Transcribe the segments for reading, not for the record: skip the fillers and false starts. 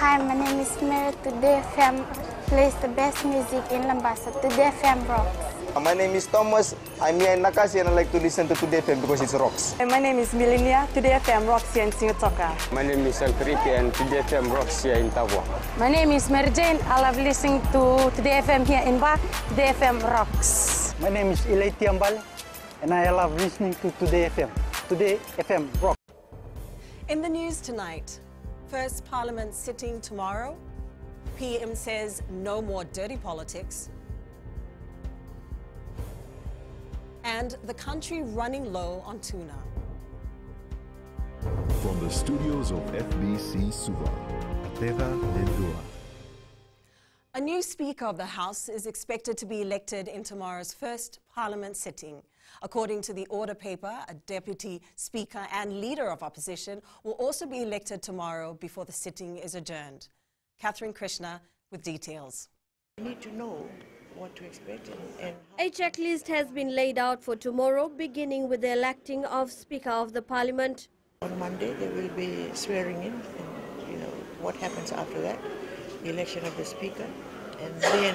Hi, my name is Mary. Today FM plays the best music in Lambasa. Today FM rocks. My name is Thomas. I'm here in Nakasi and I like to listen to Today FM because it rocks. My name is Milenia. Today FM rocks here in Singapour. My name is Alfriti and Today FM rocks here in Tavua. My name is Mary Jane. I love listening to Today FM here in Ba. Today FM rocks. My name is Ilaiti Ambal and I love listening to Today FM. Today FM rocks. In the news tonight, first Parliament sitting tomorrow. PM says no more dirty politics. And the country running low on tuna. From the studios of FBC Suva, Ateva Lendua. A new Speaker of the House is expected to be elected in tomorrow's first Parliament sitting. According to the order paper, a Deputy Speaker and Leader of Opposition will also be elected tomorrow before the sitting is adjourned. Catherine Krishna with details. We need to know what to expect and a checklist has been laid out for tomorrow, beginning with the electing of Speaker of the Parliament. On Monday there will be swearing in, and what happens after that, the election of the Speaker, and then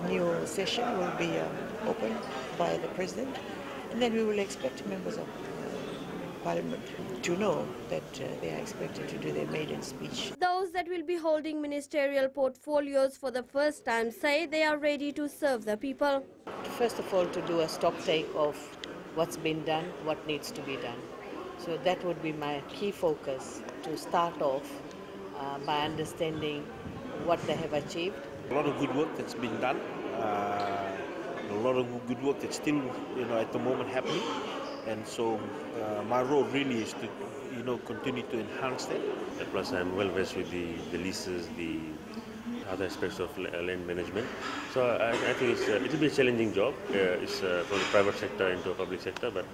new session will be opened by the President, and then we will expect members of Parliament to know that they are expected to do their maiden speech. Those that will be holding ministerial portfolios for the first time say they are ready to serve the people. First of all, to do a stock take of what's been done, what needs to be done. So that would be my key focus, to start off by understanding what they have achieved. A lot of good work that's been done, a lot of good work that's still, at the moment happening. And so my role really is to, continue to enhance that. Plus, I'm well versed with the leases, the other aspects of land management. So I think it'll be a challenging job. It's from the private sector into the public sector, but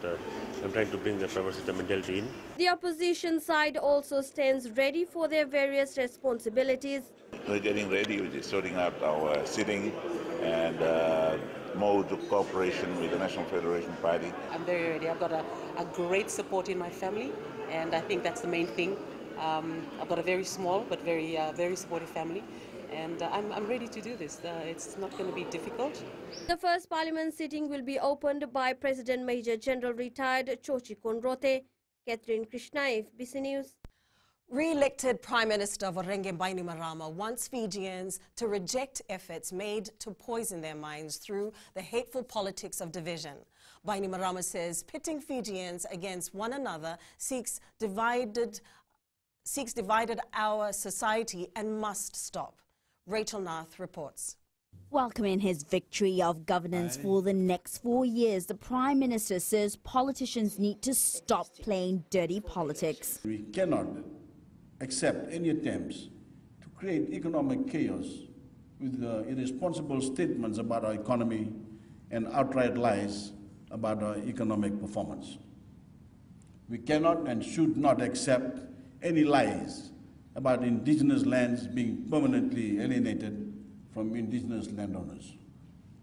I'm trying to bring the private sector mentality in. The opposition side also stands ready for their various responsibilities. We're getting ready. We're just sorting out our sitting and mode of cooperation with the National Federation Party. I'm very ready. I've got a great support in my family, and I think that's the main thing. I've got a very small but very supportive family, and I'm ready to do this. It's not going to be difficult. The first Parliament sitting will be opened by President Major General Retired Chochi Konrote. Catherine Krishna, FBC News. Re-elected Prime Minister Voreqe Bainimarama wants Fijians to reject efforts made to poison their minds through the hateful politics of division. Bainimarama says pitting Fijians against one another seeks divided our society and must stop. Rachel Nath reports. Welcoming his victory of governance for the next 4 years, the Prime Minister says politicians need to stop playing dirty politics. We cannot accept any attempts to create economic chaos with irresponsible statements about our economy and outright lies about our economic performance. We cannot and should not accept any lies about indigenous lands being permanently alienated from indigenous landowners,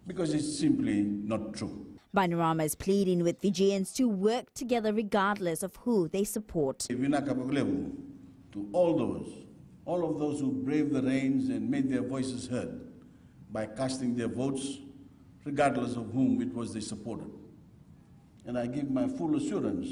because it's simply not true. Bainimarama is pleading with Fijians to work together regardless of who they support. To all of those who braved the rains and made their voices heard by casting their votes, regardless of whom it was they supported. And I give my full assurance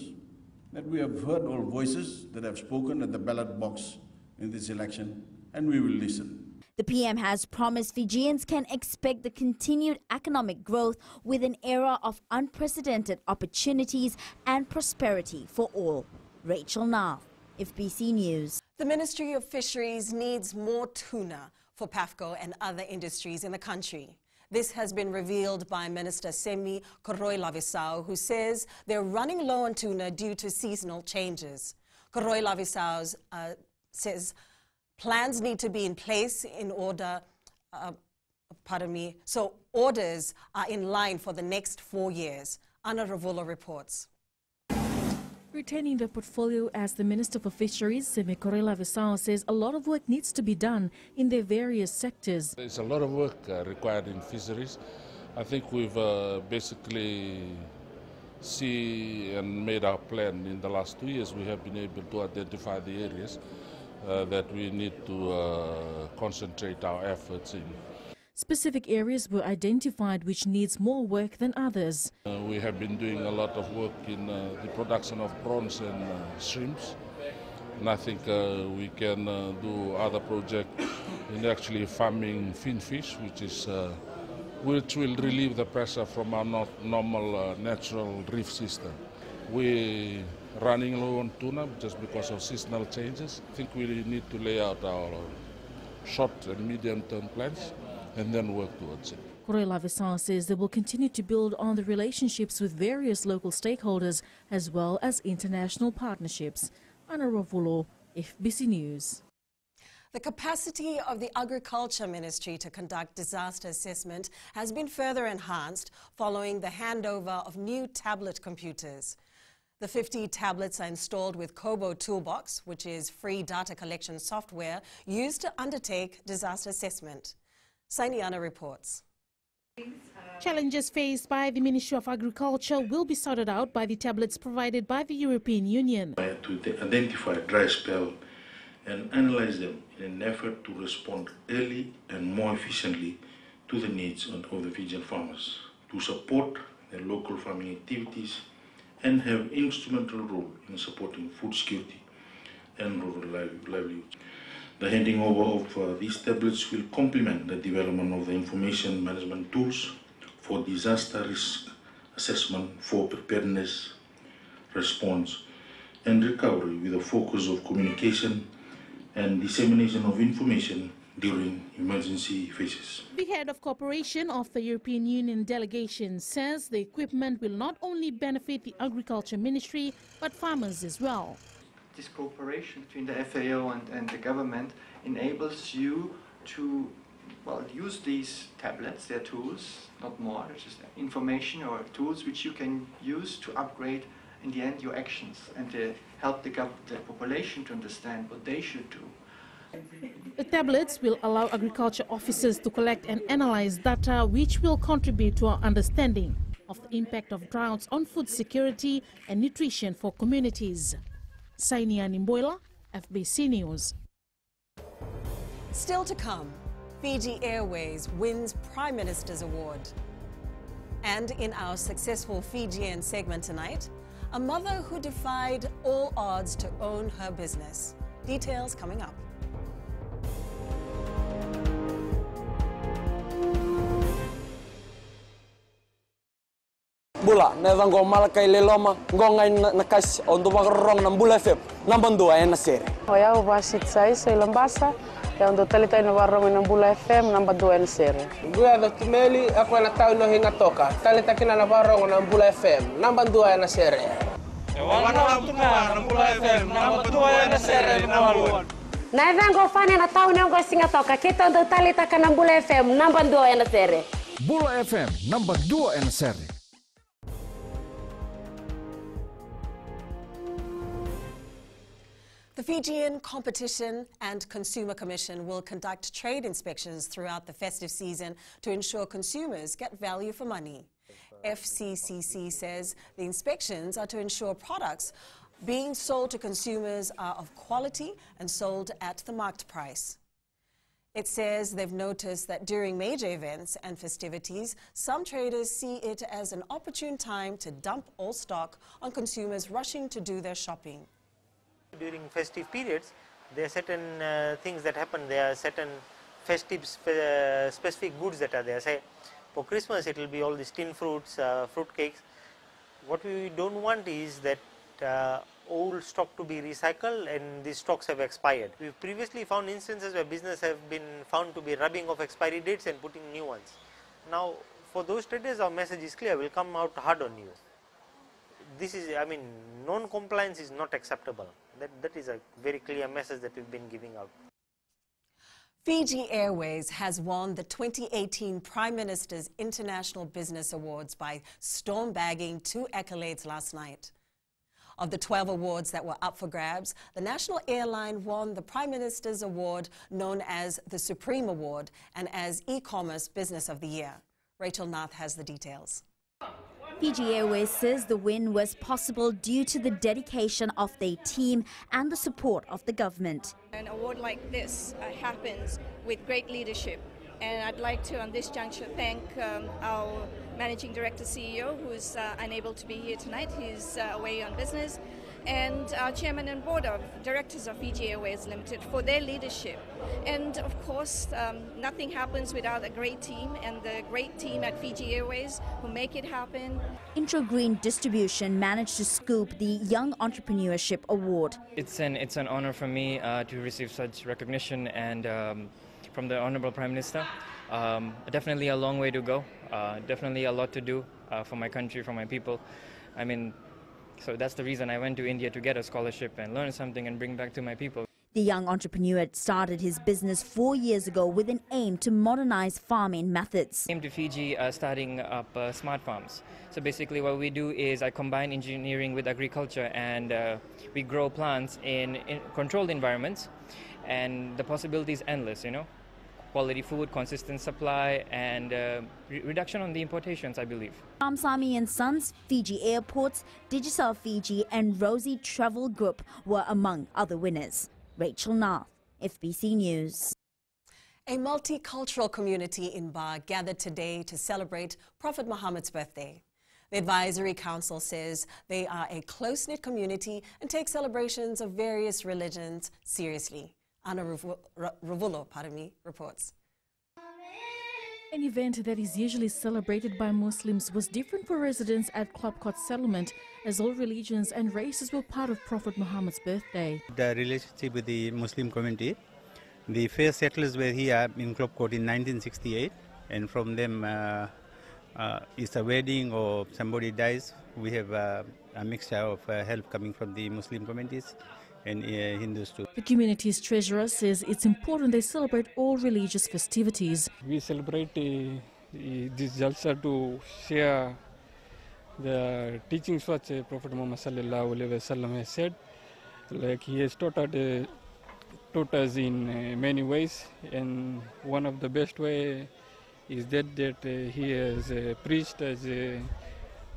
that we have heard all voices that have spoken at the ballot box in this election, and we will listen. The PM has promised Fijians can expect the continued economic growth with an era of unprecedented opportunities and prosperity for all. Rachel Nath, FBC News. The Ministry of Fisheries needs more tuna for PAFCO and other industries in the country. This has been revealed by Minister Semi Koroi-Lavisau, who says they're running low on tuna due to seasonal changes. Koroi-Lavisau says plans need to be in place in order, so orders are in line for the next 4 years. Anna Ravula reports. Retaining the portfolio as the Minister for Fisheries, Semi Koroi-Lavisau says a lot of work needs to be done in their various sectors. There's a lot of work required in fisheries. I think we've basically see and made our plan in the last 2 years. We have been able to identify the areas that we need to concentrate our efforts in. Specific areas were identified which needs more work than others. We have been doing a lot of work in the production of prawns and shrimps. And I think we can do other projects in actually farming finfish, which will relieve the pressure from our normal natural reef system. We're running low on tuna just because of seasonal changes. I think we need to lay out our short and medium-term plans and then work towards it. Koroi Lavesao says they will continue to build on the relationships with various local stakeholders as well as international partnerships. Ana Rovulo, FBC News. The capacity of the Agriculture Ministry to conduct disaster assessment has been further enhanced following the handover of new tablet computers. The 50 tablets are installed with Kobo Toolbox, which is free data collection software used to undertake disaster assessment. Sainiana reports. Challenges faced by the Ministry of Agriculture will be sorted out by the tablets provided by the European Union. To identify dry spell and analyze them in an effort to respond early and more efficiently to the needs of the Fijian farmers, to support their local farming activities and have instrumental role in supporting food security and rural livelihoods. The handing over of these tablets will complement the development of the information management tools for disaster risk assessment for preparedness, response and recovery with a focus of communication and dissemination of information during emergency phases. The head of cooperation of the European Union delegation says the equipment will not only benefit the Agriculture Ministry but farmers as well. This cooperation between the FAO and the government enables you to use these tablets, they're tools, not more, it's just information or tools which you can use to upgrade in the end your actions and to help the population to understand what they should do. The tablets will allow agriculture officers to collect and analyze data which will contribute to our understanding of the impact of droughts on food security and nutrition for communities. Sainia Nimboila, FBC News. Still to come, Fiji Airways wins Prime Minister's Award. And in our successful Fijian segment tonight, a mother who defied all odds to own her business. Details coming up. Bula neva ngomal kay leloma ngongai nakas untuk magrong ng Bula FM namban dua na sere. Hoya ubasit sai lambasa ya untuk talita ina warong ng Bula FM namban dua na sere. Gua do tumeli ako na tao no hinga toka talita kina na warong ng Bula FM namban dua na sere. Wana tuma ng Bula FM namban dua na sere namban. Na vengo fane na tao no singa toka kita untuk talita kana Bula FM namban dua na sere. Bula FM namban dua na sere. The Fijian Competition and Consumer Commission will conduct trade inspections throughout the festive season to ensure consumers get value for money. FCCC says the inspections are to ensure products being sold to consumers are of quality and sold at the marked price. It says they've noticed that during major events and festivities, some traders see it as an opportune time to dump all stock on consumers rushing to do their shopping. During festive periods, there are certain things that happen. There are certain festive specific goods that are there. Say, for Christmas, it will be all these tin fruits, fruit cakes. What we don't want is that old stock to be recycled and these stocks have expired. We've previously found instances where business have been found to be rubbing off expiry dates and putting new ones. Now, for those traders, our message is clear. We'll come out hard on you. This is, non-compliance is not acceptable. That is a very clear message that we've been giving out. Fiji Airways has won the 2018 Prime Minister's International Business Awards by storm bagging 2 accolades last night. Of the 12 awards that were up for grabs, the national airline won the Prime Minister's Award known as the Supreme Award and as E-Commerce Business of the Year. Rachel Nath has the details. Fiji Airways says the win was possible due to the dedication of their team and the support of the government. An award like this happens with great leadership, and I'd like to, on this juncture, thank our Managing Director CEO, who is unable to be here tonight. He's away on business, and our Chairman and Board of Directors of Fiji Airways Limited for their leadership. And of course, nothing happens without a great team, and the great team at Fiji Airways who make it happen. Introgreen Distribution managed to scoop the Young Entrepreneurship Award. It's an honor for me to receive such recognition and from the Honorable Prime Minister. Definitely a long way to go, definitely a lot to do for my country, for my people. I mean, so that's the reason I went to India, to get a scholarship and learn something and bring back to my people. The young entrepreneur started his business 4 years ago with an aim to modernize farming methods. I came to Fiji starting up smart farms. So basically what we do is I combine engineering with agriculture, and we grow plants in controlled environments, and the possibility is endless, you know. Quality food, consistent supply, and reduction on the importations, I believe. Ramsamy & Sons, Fiji Airports, Digicel Fiji and Rosie Travel Group were among other winners. Rachel Narth, FBC News. A multicultural community in Ba gathered today to celebrate Prophet Muhammad's birthday. The Advisory Council says they are a close-knit community and take celebrations of various religions seriously. Anna Ravulo, reports. An event that is usually celebrated by Muslims was different for residents at Klopkot settlement, as all religions and races were part of Prophet Muhammad's birthday. The relationship with the Muslim community, the first settlers were here in Klopkot in 1968, and from them it's a wedding or somebody dies, we have a mixture of help coming from the Muslim communities and Hindus too. The community's treasurer says it's important they celebrate all religious festivities. We celebrate this Jalsa to share the teachings what Prophet Muhammad sallallahu alaihi wasallam has said. Like he has taught us in many ways, and one of the best way is that he has preached us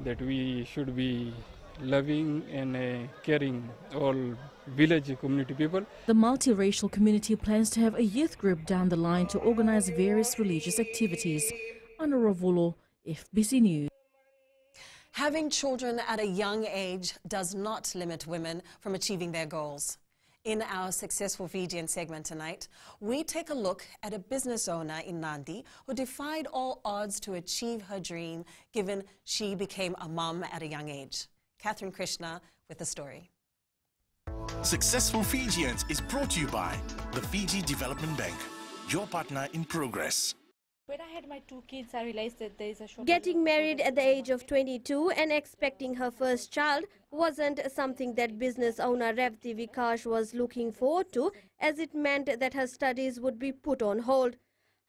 that we should be loving and caring all village community people. The multiracial community plans to have a youth group down the line to organize various religious activities. Anna Ravulo, FBC News. Having children at a young age does not limit women from achieving their goals. In our Successful Fijian segment tonight, we take a look at a business owner in Nandi who defied all odds to achieve her dream, given she became a mum at a young age. Catherine Krishna with the story. Successful Fijians is brought to you by the Fiji Development Bank, your partner in progress. When I had my 2 kids, I realized that there is a shortage. Getting married at the age of 22 and expecting her first child wasn't something that business owner Revati Vikash was looking forward to, as it meant that her studies would be put on hold.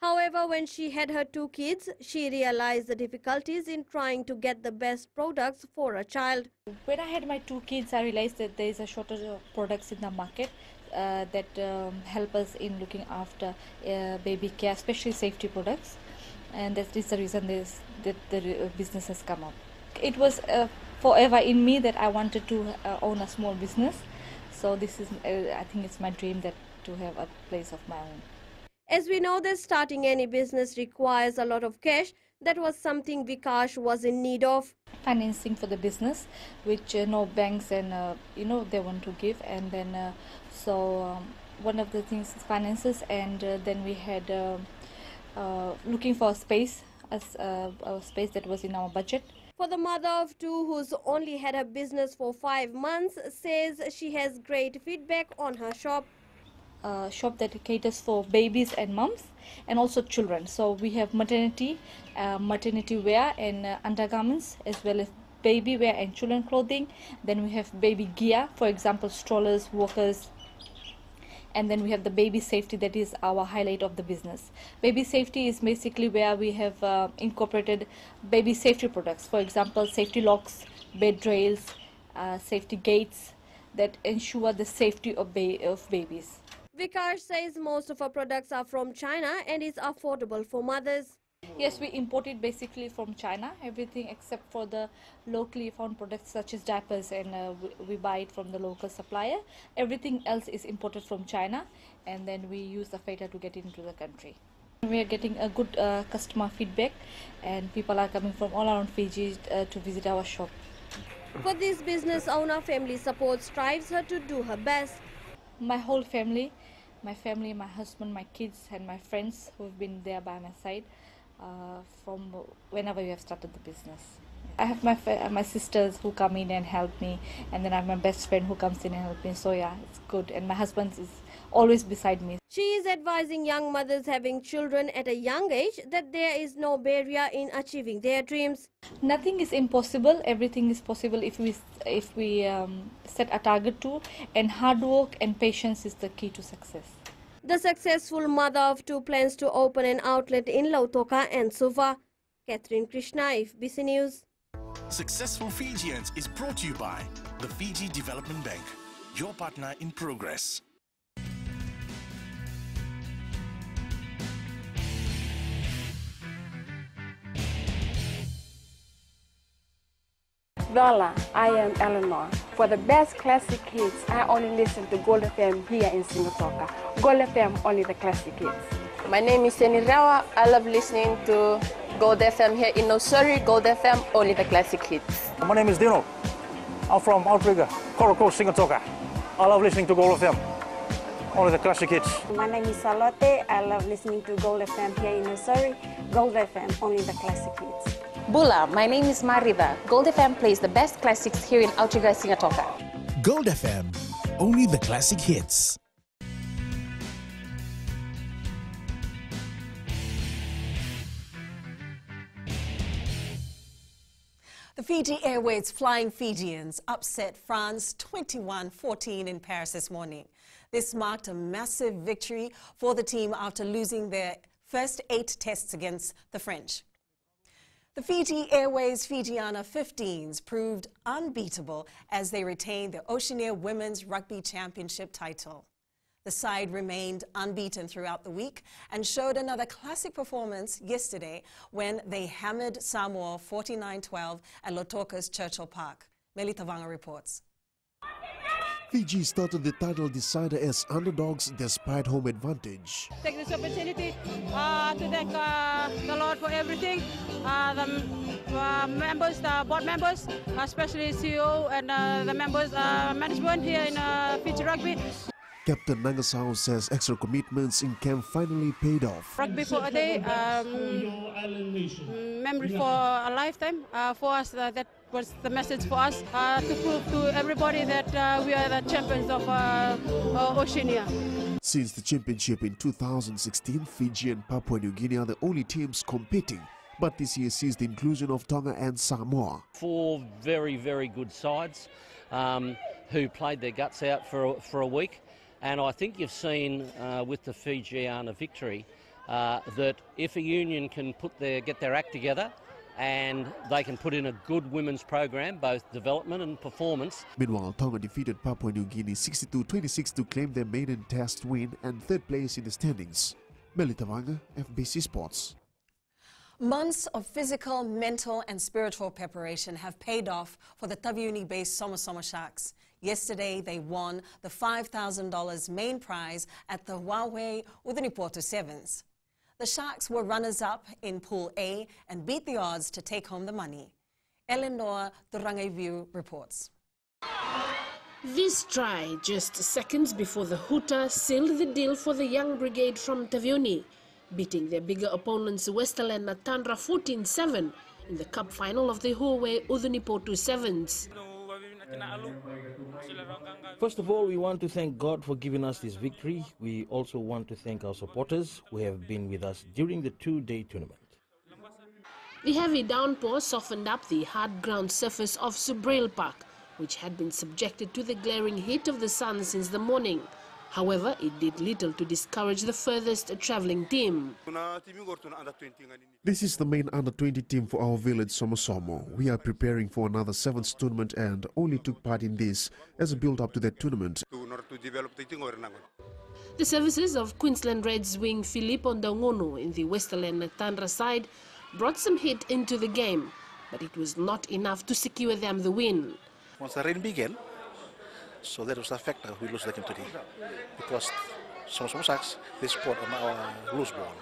However, when she had her 2 kids, she realized the difficulties in trying to get the best products for a child. When I had my 2 kids, I realized that there is a shortage of products in the market that help us in looking after baby care, especially safety products. And that is the reason that the business has come up. It was forever in me that I wanted to own a small business. So this is, I think it's my dream that to have a place of my own. As we know that starting any business requires a lot of cash, that was something Vikash was in need of. Financing for the business, which no banks and they want to give, and then one of the things is finances, and then we had looking for a space, a space that was in our budget. For the mother of 2 who's only had her business for 5 months, says she has great feedback on her shop. Shop that caters for babies and moms and also children. So we have maternity wear and undergarments, as well as baby wear and children clothing. Then we have baby gear, for example strollers, walkers, and then we have the baby safety, that is our highlight of the business. Baby safety is basically where we have incorporated baby safety products, for example safety locks, bed rails, safety gates that ensure the safety of babies. Vikash says most of her products are from China and is affordable for mothers. Yes, we import it basically from China, everything except for the locally found products such as diapers, and we buy it from the local supplier. Everything else is imported from China, and then we use the feta to get into the country. We are getting a good customer feedback, and people are coming from all around Fiji to visit our shop. For this business owner, family support strives her to do her best. My whole family, my husband, my kids, and my friends who have been there by my side from whenever we have started the business. I have my sisters who come in and help me, and then I have my best friend who comes in and helps me. So yeah, it's good. And my husband is always beside me. She is advising young mothers having children at a young age that there is no barrier in achieving their dreams. Nothing is impossible. Everything is possible if we set a target to, and hard work and patience is the key to success. The successful mother of two plans to open an outlet in Lautoka and Suva. Catherine Krishna, FBC News. Successful Fijians is brought to you by the Fiji Development Bank, your partner in progress. Voila, I am Eleanor. For the best classic hits, I only listen to Gold FM here in Singatoka. Gold FM, only the classic hits. My name is Seni Rawa. I love listening to Gold FM here in Nosuri. Gold FM, only the classic hits. My name is Dino. I'm from Outrigger, Coral Coast, Singatoka. I love listening to Gold FM, only the classic hits. My name is Salote. I love listening to Gold FM here in Nosuri. Gold FM, only the classic hits. Bula, my name is Mariva. Gold FM plays the best classics here in Outrigger, Singatoka. Gold FM, only the classic hits. The Fiji Airways Flying Fijians upset France 21-14 in Paris this morning. This marked a massive victory for the team after losing their first 8 tests against the French. The Fiji Airways Fijiana 15s proved unbeatable as they retained the Oceania Women's Rugby Championship title. The side remained unbeaten throughout the week and showed another classic performance yesterday when they hammered Samoa 49-12 at Lautoka's Churchill Park. Melita Vanga reports. Fiji started the title decider as underdogs despite home advantage. Take this opportunity to thank the Lord for everything. The members, the board members, especially CEO and the members, management here in Fiji Rugby. Captain Nangasao says extra commitments in camp finally paid off. Rugby for a day, memory for a lifetime. For us, that was the message for us to prove to everybody that we are the champions of Oceania. Since the championship in 2016, Fiji and Papua New Guinea are the only teams competing. But this year sees the inclusion of Tonga and Samoa. 4 very, very good sides who played their guts out for a week. And I think you've seen with the Fijiana victory that if a union can get their act together and they can put in a good women's program, both development and performance. Meanwhile, Tonga defeated Papua New Guinea 62-26 to claim their maiden test win and 3rd place in the standings. Melita Vanga, FBC Sports. Months of physical, mental and spiritual preparation have paid off for the Taveuni-based Somosoma Sharks. Yesterday, they won the $5,000 main prize at the Waihee Udinipotu Sevens. The Sharks were runners-up in Pool A and beat the odds to take home the money. Eleanor Durangeviu reports. This try, just seconds before the hooter, sealed the deal for the young brigade from Taveuni, beating their bigger opponents Westerland Natandra 14-7 in the cup final of the Waihee Udinipotu Sevens. First of all, we want to thank God for giving us this victory. We also want to thank our supporters who have been with us during the 2-day tournament. The heavy downpour softened up the hard ground surface of Subrail Park, which had been subjected to the glaring heat of the sun since the morning. However, it did little to discourage the furthest travelling team. This is the main under-20 team for our village Somosomo. We are preparing for another 7th tournament and only took part in this as a build-up to that tournament. The services of Queensland Reds wing Filippo Ndongono in the Westerland Natandra side brought some hit into the game, but it was not enough to secure them the win. Once the rain began, so that was a factor we lose the game today, because some sacks they scored on our loose ball.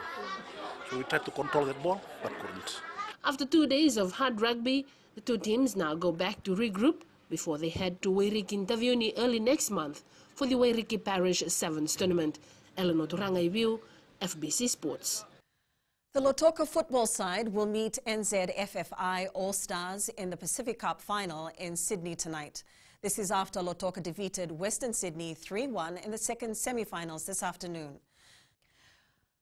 So we tried to control that ball, but couldn't. After 2 days of hard rugby, the two teams now go back to regroup before they head to Wairiki in Tavioni early next month for the Wairiki Parish Sevens tournament. Eleanor Turangaiviu, FBC Sports. The Lautoka football side will meet NZFFI All-Stars in the Pacific Cup final in Sydney tonight. This is after Lautoka defeated Western Sydney 3-1 in the second semi-finals this afternoon.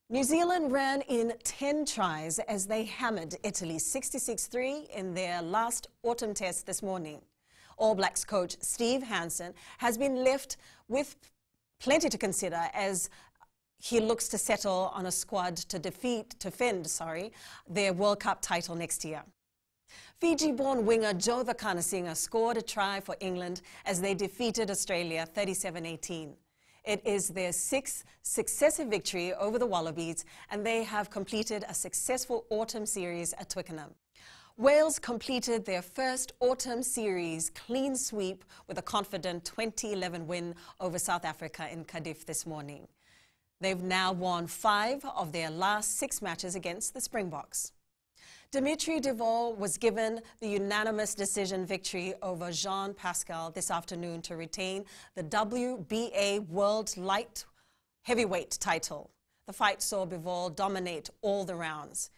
New Zealand ran in 10 tries as they hammered Italy 66-3 in their last autumn test this morning. All Blacks coach Steve Hansen has been left with plenty to consider as he looks to settle on a squad to defend their World Cup title next year. Fiji-born winger Joe Vakanasinger scored a try for England as they defeated Australia 37-18. It is their 6th successive victory over the Wallabies, and they have completed a successful autumn series at Twickenham. Wales completed their first autumn series clean sweep with a confident 2011 win over South Africa in Cardiff this morning. They've now won 5 of their last 6 matches against the Springboks. Dimitri Devol was given the unanimous decision victory over Jean Pascal this afternoon to retain the WBA World Light Heavyweight title. The fight saw Bivol dominate all the rounds.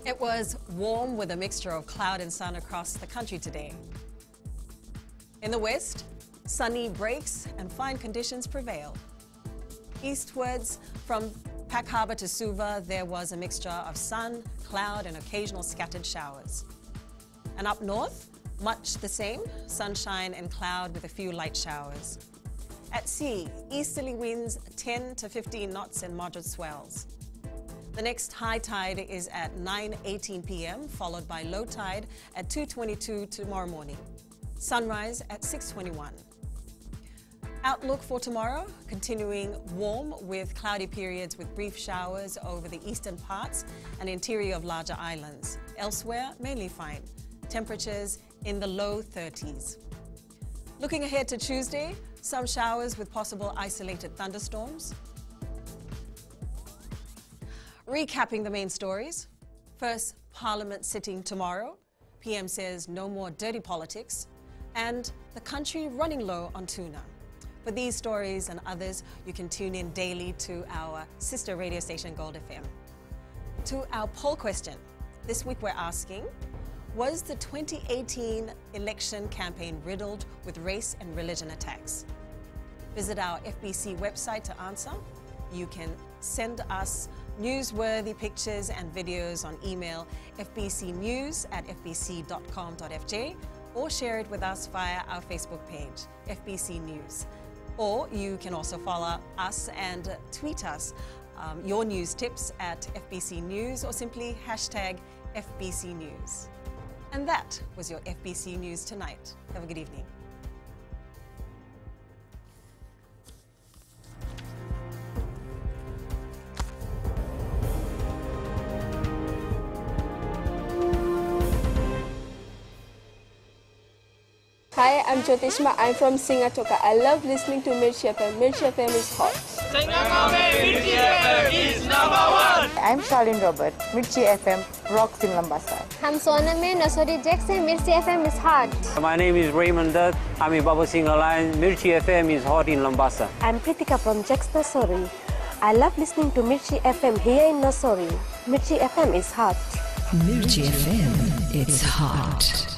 It was warm with a mixture of cloud and sun across the country today. In the west, sunny breaks and fine conditions prevailed. Eastwards, from Pack Harbour to Suva, there was a mixture of sun, cloud and occasional scattered showers. And up north, much the same, sunshine and cloud with a few light showers. At sea, easterly winds 10 to 15 knots and moderate swells. The next high tide is at 9:18 p.m., followed by low tide at 2:22 tomorrow morning. Sunrise at 6:21. Outlook for tomorrow, continuing warm with cloudy periods with brief showers over the eastern parts and interior of larger islands. Elsewhere, mainly fine. Temperatures in the low 30s. Looking ahead to Tuesday, some showers with possible isolated thunderstorms. Recapping the main stories. First, Parliament sitting tomorrow. PM says no more dirty politics. And the country running low on tuna. For these stories and others, you can tune in daily to our sister radio station, Gold FM. To our poll question, this week we're asking, was the 2018 election campaign riddled with race and religion attacks? Visit our FBC website to answer. You can send us newsworthy pictures and videos on email fbcnews@fbc.com.fj or share it with us via our Facebook page, FBC News. Or you can also follow us and tweet us your news tips at FBC News or simply hashtag FBC News. And that was your FBC News tonight. Have a good evening. Hi, I'm Jyotishma. I'm from Singatoka. I love listening to Mirchi FM. Mirchi FM is hot. Mirchi FM is #1. I'm Charlene Robert. Mirchi FM rocks in Lambasa. I'm Soname Nasori Jackson. Mirchi FM is hot. My name is Raymond Dutt. I'm in Baba Singh Alliance. Mirchi FM is hot in Lambasa. I'm Pritika from Jax Nasori. I love listening to Mirchi FM here in Nasori. Mirchi FM is hot. Mirchi FM, it's hot.